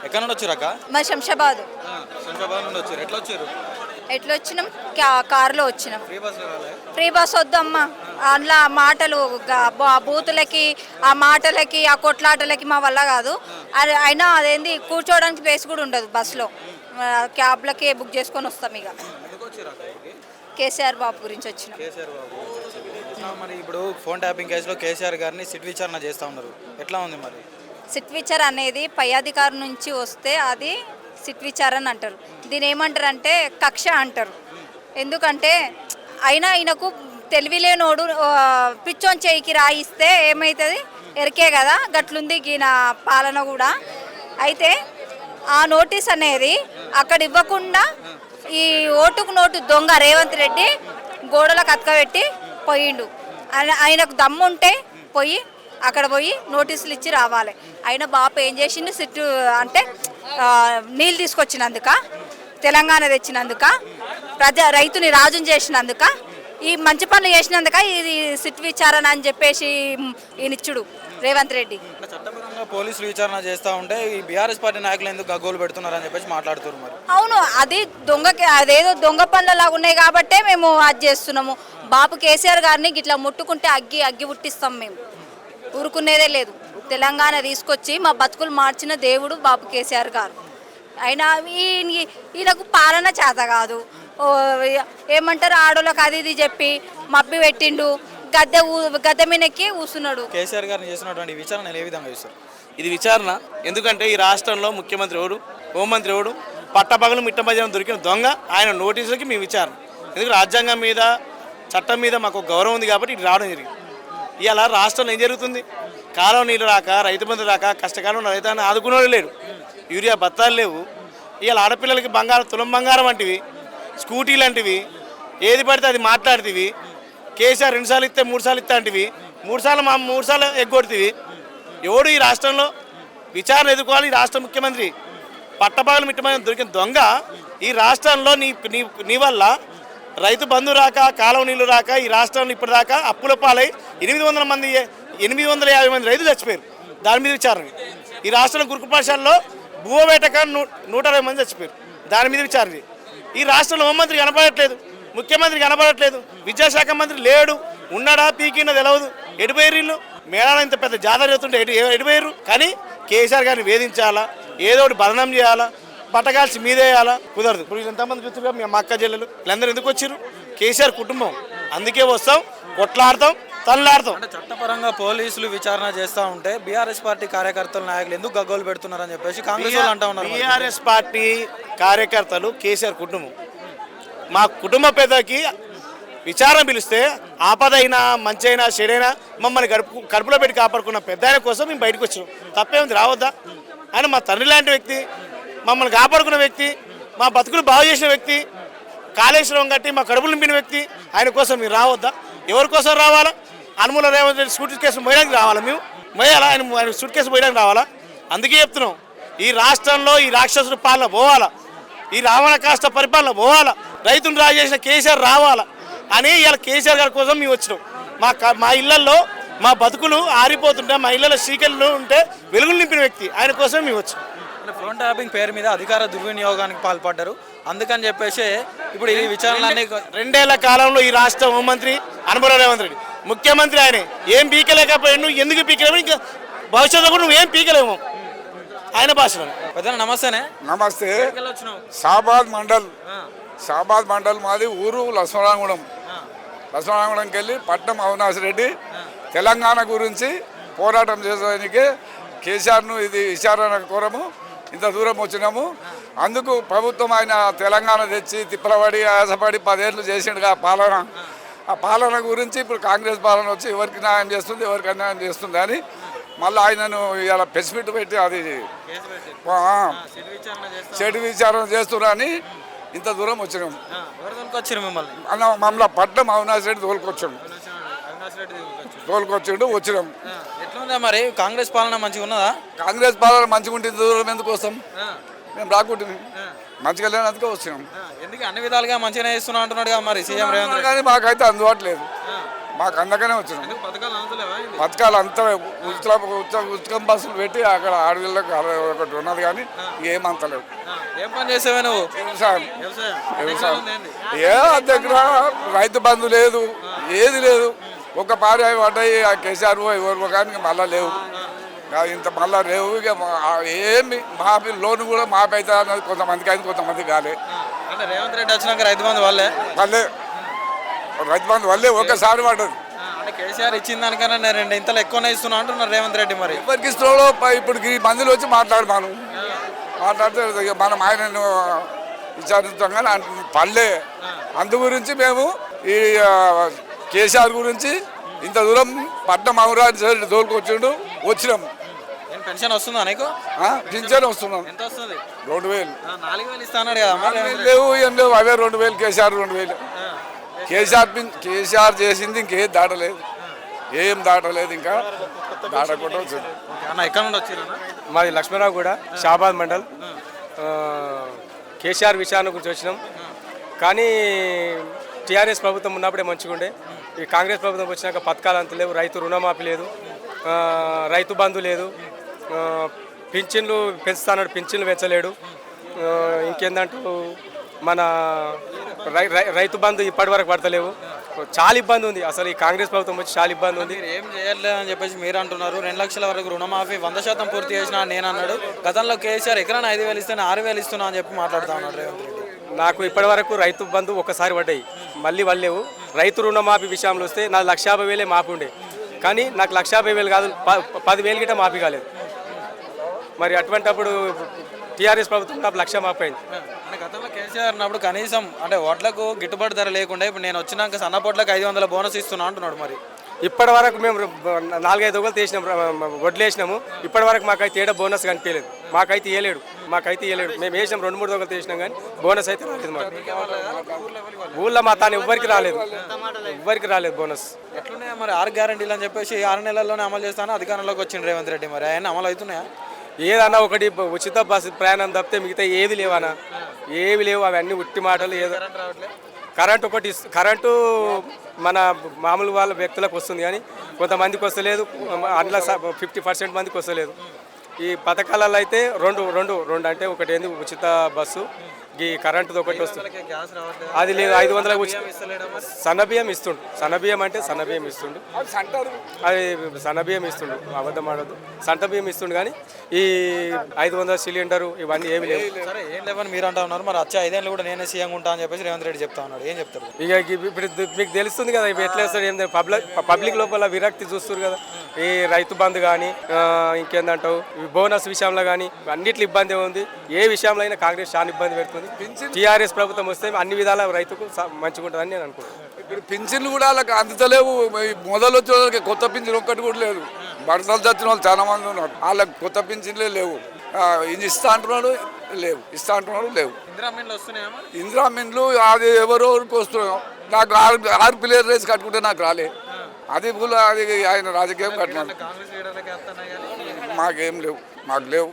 ఎక్కడ నుండి వచ్చారు అక్క? మా శంషాబాద్. శంషాబాద్ నుండి వచ్చారు. ఎట్లా వచ్చారు? ఎట్లా వచ్చినాం? కారులో వచ్చినాం. ఫ్రీ బస్ రాలే? ఫ్రీ బస్ వద్దు అమ్మా. అందులో ఆ మాటలు బూతులకి, ఆ మాటలకి, ఆ కొట్లాటలకి మా వల్ల కాదు. అది అయినా అదేంది కూర్చోవడానికి ప్లేస్ కూడా ఉండదు బస్సులో. క్యాబ్లకి బుక్ చేసుకొని వస్తాం. ఇక ఎందుకు వచ్చారు అక్క ఇక్కడికి? కేసీఆర్ బాబు గురించి వచ్చినాం. కేసీఆర్ బాబు గురించి వచ్చారు. మరి ఇప్పుడు ఫోన్ ట్యాపింగ్ కేసులో కేసీఆర్ గారిని సిట్ విచారణ చేస్తూ ఉన్నారు. ఎట్లా ఉంది మరి? సిట్ విచారణ అనేది పై అధికారి నుంచి వస్తే అది సిట్ విచారణ అంటారు. దీని ఏమంటారు అంటే కక్ష అంటారు. ఎందుకంటే అయినా ఈయనకు తెలివిలేనోడు పిచ్చోన్ చేయికి రాయిస్తే ఏమవుతుంది? ఎరికే కదా, గట్లుంది ఈయన పాలన కూడా. అయితే ఆ నోటీస్ అనేది అక్కడ ఇవ్వకుండా ఈ ఓటుకు నోటు దొంగ రేవంత్ రెడ్డి గోడలకు అతకబెట్టి పోయిండు. ఆయనకు దమ్ముంటే పోయి అక్కడ పోయి నోటీసులు ఇచ్చి రావాలి. అయినా బాపు ఏం చేసిండు? సిట్టు అంటే నీళ్ళు తీసుకొచ్చినందుక, తెలంగాణ తెచ్చినందుక, రైతుని రాజుని చేసినందుక, ఈ మంచి పనులు చేసినందుక ఇది సిట్ విచారణ అని చెప్పేసి ఈయనిచ్చుడు రేవంత్ రెడ్డి. చట్టపరంగా పోలీసులు విచారణ చేస్తూ ఉంటే ఈ బీఆర్ఎస్ పార్టీ నాయకులు ఎందుకు గగ్గోలు పెడుతున్నారని చెప్పేసి మాట్లాడుతున్నారు మరి. అవును, అది అదేదో దొంగ పనులలాగా ఉన్నాయి కాబట్టే మేము అది చేస్తున్నాము. బాపు కేసీఆర్ గారిని ఇట్లా ముట్టుకుంటే అగ్గి పుట్టిస్తాం. మేము ఊరుకునేదే లేదు. తెలంగాణ తీసుకొచ్చి మా బతుకులు మార్చిన దేవుడు బాపు కేసీఆర్ గారు. అయినా ఈయనకు పాలన చేత కాదు. ఏమంటారు, ఆడోళ్ళకి అది ఇది చెప్పి మబ్బి పెట్టిండు. గద్దె మీనకి కూర్చున్నాడు. కేసీఆర్ గారిని చేసినటువంటి విచారణ ఏ విధంగా చూస్తారు? ఇది విచారణ. ఎందుకంటే ఈ రాష్ట్రంలో ముఖ్యమంత్రి ఎవడు, హోంమంత్రి ఎవడు, పట్టపగలు మిట్టమధ్యాహ్నం దొరికిన దొంగ, ఆయన నోటీసులకి మీ విచారణ. ఎందుకంటే రాజ్యాంగం మీద, చట్టం మీద మాకు గౌరవం ఉంది కాబట్టి ఇది రావడం జరిగింది. ఇవాళ రాష్ట్రంలో ఏం జరుగుతుంది? కాలువ నీళ్ళు రాక, రైతు బంధు రాక, కష్టకాలం రైతాన్ని ఆదుకునేవాళ్ళు లేరు, యూరియా బత్తాలు లేవు. ఇవాళ ఆడపిల్లలకి బంగారం, తులం బంగారం వంటివి, స్కూటీ లాంటివి ఏది పడితే అది మాట్లాడుతీవి. కేసీఆర్ 2 సార్లు ఇస్తే 3 సార్లు ఇస్తా అంటివి, 3 సార్లు ఎగ్గొడుతీవి. ఎవడు ఈ రాష్ట్రంలో విచారణ ఎదుర్కోవాలి? ఈ రాష్ట్ర ముఖ్యమంత్రి పట్టపగలు మిట్టమని దొరికిన దొంగ. ఈ రాష్ట్రంలో నీ వల్ల రైతు బంధు రాక, కాలువ నీళ్లు రాక ఈ రాష్ట్రంలో ఇప్పటిదాకా అప్పుల పాలై 850 మంది రైతులు చచ్చిపోయారు. దాని మీద విచారణ. ఈ రాష్ట్రంలో గురుకు పాఠశాలలో భూవేటక 120 మంది చచ్చిపోయారు. దాని మీద విచారణ. ఈ రాష్ట్రంలో హోంమంత్రి కనపడట్లేదు, ముఖ్యమంత్రి కనపడట్లేదు, విద్యాశాఖ మంత్రి లేడు, ఉన్నాడా పీకినా తెలియదు. ఎడిపోయారు మేళాలు. ఇంత పెద్ద జాతర చేస్తుంటే ఎడిపోయారు. కానీ కేసీఆర్ గారిని వేధించాలా, ఏదో ఒకటి బదనం చేయాలా, పట్టకాల్సి మీదేయాలా? కుదరదు. ఇప్పుడు ఎంతమంది చూస్తున్నారు? మీ అక్క చెల్లెలు వీళ్ళందరూ ఎందుకు వచ్చారు? కేసీఆర్ కుటుంబం. అందుకే వస్తాం, కొట్లాడతాం, తల్లాడతాం. అంటే చట్టపరంగా పోలీసులు విచారణ చేస్తూ ఉంటే బీఆర్ఎస్ పార్టీ కార్యకర్తల నాయకులు ఎందుకు గగ్గోలు పెడుతున్నారని చెప్పేసి కాంగ్రెస్ వాళ్ళు అంటా ఉన్నారు. బీఆర్ఎస్ పార్టీ కార్యకర్తలు కేసీఆర్ కుటుంబం. మా కుటుంబ పెద్దకి విచారణ పిలిస్తే ఆపదైనా, మంచైనా, చెడైనా మమ్మల్ని కడుపులో పెట్టి కాపాడుకున్న పెద్ద ఆయన కోసం మేము బయటకు వచ్చాం. తప్పేముంది? రావద్దా? ఆయన మా తండ్రి లాంటి వ్యక్తి, మమ్మల్ని కాపాడుకున్న వ్యక్తి, మా బతుకులు బాగు చేసిన వ్యక్తి, కాళేశ్వరం కట్టి మా కడుపులు నింపిన వ్యక్తి. ఆయన కోసం మీరు రావద్దా? ఎవరి కోసం రావాలా? అనుమూల రేవంత్ రెడ్డి సూట్ కేసు మోయడానికి రావాలా? మేము మోయాలా? ఆయన సూట్ కేసు మోయడానికి రావాలా? అందుకే చెప్తున్నాం, ఈ రాష్ట్రంలో ఈ రాక్షసుల పాలన పోవాలా, ఈ రావణ కాష్ట పరిపాలన పోవాలా, రైతును రాజు చేసిన కేసీఆర్ రావాలా అని ఇలా కేసీఆర్ గారి కోసం మేము వచ్చినాం. మా ఇళ్లలో మా బతుకులు ఆరిపోతుంటే, మా ఇళ్లలో చీకలు ఉంటే వెలుగులు నింపిన వ్యక్తి. ఆయన కోసం మేము వచ్చాం. ఫోన్ ట్యాపింగ్ పేరు మీద అధికార దుర్వినియోగానికి పాల్పడ్డారు. అందుకని చెప్పేసి ఇప్పుడు ఈ విచారణలన్నీ 2 ఏళ్ల కాలంలో ఈ రాష్ట్ర హోంమంత్రి అనుమూల రేవంత్ రెడ్డి, ముఖ్యమంత్రి ఆయన ఏం పీకలేకపోయాడు. నువ్వు ఎందుకు పీకలేవు? ఇంకా భవిష్యత్తులో కూడా నువ్వేం పీకలేవు. ఆయన భాషలో. పెద్ద నమస్తేనే. నమస్తే. షాబాద్ మండల్ మాది ఊరు లక్ష్మణగూడెం. లక్ష్మణగూడెంకి వెళ్ళి పట్నం అవినాష్ రెడ్డి తెలంగాణ గురించి పోరాటం చేసేదానికి కేసీఆర్ను ఇది విచారణ కోరము ఇంత దూరం వచ్చినాము. అందుకు ప్రభుత్వం ఆయన తెలంగాణ తెచ్చి తిప్పలబడి ఆశపడి 10 ఏళ్ళు చేసిండుగా పాలన. ఆ పాలన గురించి ఇప్పుడు కాంగ్రెస్ పాలన వచ్చి ఎవరికి న్యాయం చేస్తుంది, ఎవరికి అన్యాయం చేస్తుంది అని మళ్ళీ ఆయనను ఇలా ప్రెస్ మీట్ పెట్టి అది చెడు విచారణ చేస్తున్నారని ఇంత దూరం వచ్చినాం. మమ్మల్ని పట్నం అవినాష్ రెడ్డి తోలుకొచ్చిండు వచ్చినాం. మరి కాంగ్రెస్ పాలన మంచిగా ఉన్నదా? కాంగ్రెస్ పాలన మంచిగా ఉంటే దూరం ఎందుకు వస్తాం? మేము రాకుంటుంది, మంచిగా లేనందుకే వచ్చినాం. ఎందుకు అన్ని విధాలుగా మంచిగా చేస్తున్నా అంటున్నాడు మరి సీఎం రేవంత్ రెడ్డి. కానీ మాకైతే అందుబాటు లేదు. మాకు అందకనే వచ్చినాం. ఎందుకు పథకాలు అందుతలేవా ఏంది? పథకాలు అంతా ఉచితం బస్సులు పెట్టి అక్కడ ఆడవిళ్ళకి ఒకటి ఉన్నది కానీ ఏమంతలేవు. ఏం పని చేసావే నువ్వు? వ్యవసాయం వ్యవసాయం ఉంది ఏంది? దగ్గర రైతు బంధు లేదు, ఏది లేదు. ఒక పారి అవి పడ్డాయి ఆ కేసీఆర్ ఎవరు కానీ మళ్ళీ లేవు, ఇంత మళ్ళీ లేవు. ఇక ఏమి మాపి లోన్ కూడా మాపి అవుతుంది అన్నది కొంతమందికి అయింది, కొంతమందికి కాలే. అంటే రేవంత్ రెడ్డి వచ్చినాక రైతు బంధు వాళ్ళే రైతు బంధు వల్లే ఒకసారి పడ్డది. అంటే కేసీఆర్ ఇచ్చిన దానికన్నా నేను 2 ఇంతలు ఎక్కువనే ఇస్తున్నా అంటున్నారు రేవంత్ రెడ్డి. మరి ఎవరికి ఇస్తున్నాడో ఇప్పుడు ఈ మందిలో వచ్చి మాట్లాడితే ఇక మనం ఆయనను విచారిస్తాం కానీ పల్లె. అందు గురించి మేము ఈ కేసీఆర్ గురించి ఇంత దూరం పట్నం అమరావతి సైడ్ తోలుకొచ్చిండు, వచ్చినాం. పెన్షన్ వస్తుందా నీకు? పింఛన్ వస్తున్నాం. ఎంత వస్తుంది? 2000. 4000 ఇస్తా అన్నాడు కదా. లేవు ఏం లేవు, అవే 2000. కేసీఆర్ 2000. కేసీఆర్ చేసింది ఇంకేం దాటలేదు, ఏం దాటలేదు, ఇంకా దాటకుండా వచ్చింది. అన్న ఎక్కడ నుండి వచ్చారు? మాది లక్ష్మీరావు కూడా షాబాద్ మండల్. కేసీఆర్ విషయాన్ని గురించి వచ్చినాం కానీ టీఆర్ఎస్ ప్రభుత్వం ఉన్నప్పుడే మంచిగా ఉండే. ఈ కాంగ్రెస్ ప్రభుత్వం వచ్చినాక పథకాలు అంత లేవు, రైతు రుణమాఫీ లేదు, రైతు బంధు లేదు, పింఛన్లు పెంచుతాడు, పింఛన్లు పెంచలేడు. ఇంకేందంటూ మన రైతు బంధు ఇప్పటి వరకు పడతలేవు. చాలా ఇబ్బంది ఉంది అసలు. ఈ కాంగ్రెస్ ప్రభుత్వం వచ్చి చాలా ఇబ్బంది ఉంది. ఏం చేయలేదని చెప్పేసి మీరు అంటున్నారు. 2 లక్షల వరకు రుణమాఫీ 100% పూర్తి చేసిన నేను అన్నాడు. గతంలో కేసీఆర్ ఎకరాన 5000 ఇస్తే 6000 ఇస్తున్నా అని చెప్పి మాట్లాడుతూ ఉన్నాడు రేవంత్ రెడ్డి. నాకు ఇప్పటి వరకు రైతు బంధు ఒకసారి పడ్డాయి, మళ్ళీ వాళ్ళేవు. రైతు రుణమాఫీ విషయంలో వస్తే నాకు 1,50,000 మాఫీ ఉండే, కానీ నాకు 1,50,000 కాదు 10,000 గిట్ట మాఫీ కాలేదు. మరి అటువంటిప్పుడు టీఆర్ఎస్ ప్రభుత్వం నాకు 1,00,000 మాఫీ అయింది. గతంలో కేసీఆర్ ఉన్నప్పుడు కనీసం అంటే వడ్లకు గిట్టుబాటు ధర లేకుండా ఇప్పుడు నేను వచ్చినాక సన్నపొట్లకు 500 బోనస్ ఇస్తున్నా అంటున్నాడు. మరి ఇప్పటి వరకు మేము 4-5 ఒకలు తీసినాం, వడ్లు వేసినాము. ఇప్పటి వరకు మాకైతే ఏడా బోనస్ కనిపించలేదు, మాకైతే ఇవ్వలేడు. మేము వేసినాం 2-3 ఒకలు తీసినాం కానీ బోనస్ అయితే రాలేదు. మాకు ఊళ్ళో మా తాను ఎవ్వరికి రాలేదు బోనస్. ఎట్లున్నాయా మరి 6 గ్యారెంటీలు అని చెప్పేసి 6 నెలల్లోనే అమలు చేస్తాను అధికారంలోకి వచ్చిండు రేవంత్ రెడ్డి. మరి ఆయన అమలు అవుతున్నాయా? ఏదన్నా ఒకటి ఉచిత బస్సు ప్రయాణం తప్పితే మిగతా ఏది లేవన్నా, ఏవి లేవు. అవన్నీ ఉట్టి మాటలు. ఏదో కరెంటు ఒకటి, కరెంటు మన మామూలు వాళ్ళ వ్యక్తులకు వస్తుంది కానీ కొంతమందికి వస్తలేదు, అందులో 50% మందికి వస్తలేదు. ఈ పథకాలలో అయితే రెండు అంటే ఒకటి ఏంది ఉచిత బస్సు, ఈ కరెంటుది ఒకటి వస్తుంది, అది లేదు. 500 సన్నబియ్యం ఇస్తుండు. సన్నబియ్యం అంటే సన్నబియ్యం ఇస్తుండు, అది సన్నబియ్యం ఇస్తుండు, అబద్ధం ఆడద్దు. సంట బియ్యం ఇస్తుండు కానీ ఈ 500 సిలిండరు ఇవన్నీ ఏమి లేవు. సరే ఏం లేవని మీరు అంటా ఉన్నారు. మరి వచ్చే 5 ఏళ్ళు కూడా నేనే సీఎం ఉంటా అని చెప్పేసి రేవంత్ రెడ్డి చెప్తా ఉన్నాడు. ఏం చెప్తారు? ఇక ఇప్పుడు మీకు తెలుస్తుంది కదా ఇవి ఎట్లా వేస్తాడు. ఏం పబ్లిక్ లోపల విరక్తి చూస్తారు కదా. ఈ రైతు బంధు కానీ ఇంకేందంటావు బోనస్ విషయంలో కానీ అన్నిట్లో ఇబ్బంది ఉంది. ఏ విషయంలో అయినా కాంగ్రెస్ చాలా ఇబ్బంది పెడుతుంది. టీఆర్ఎస్ ప్రభుత్వం వస్తే అన్ని విధాల రైతుకు మంచిగా ఉంటుందని నేను అనుకుంటున్నాను. ఇప్పుడు పింఛన్లు కూడా వాళ్ళకి అందుతలేవు. మొదలు వచ్చే వాళ్ళకి కొత్త పింఛన్ ఒక్కటి కూడా లేదు. భర్తలు చచ్చిన వాళ్ళు చాలా మంది ఉన్నారు, వాళ్ళకి కొత్త పింఛన్లే లేవు. ఇది ఇస్తా అంటున్నాడు, లేవు. ఇస్తా అంటున్నాడు, లేవు. ఇందిరా మిన్లు అది ఎవరికి వస్తున్నాయో. నాకు 6 పిల్లర్ రేసి కట్టుకుంటే నాకు రాలే. అది అది ఆయన రాజకీయం కట్టినాడు. మాకేం లేవు, మాకు లేవు.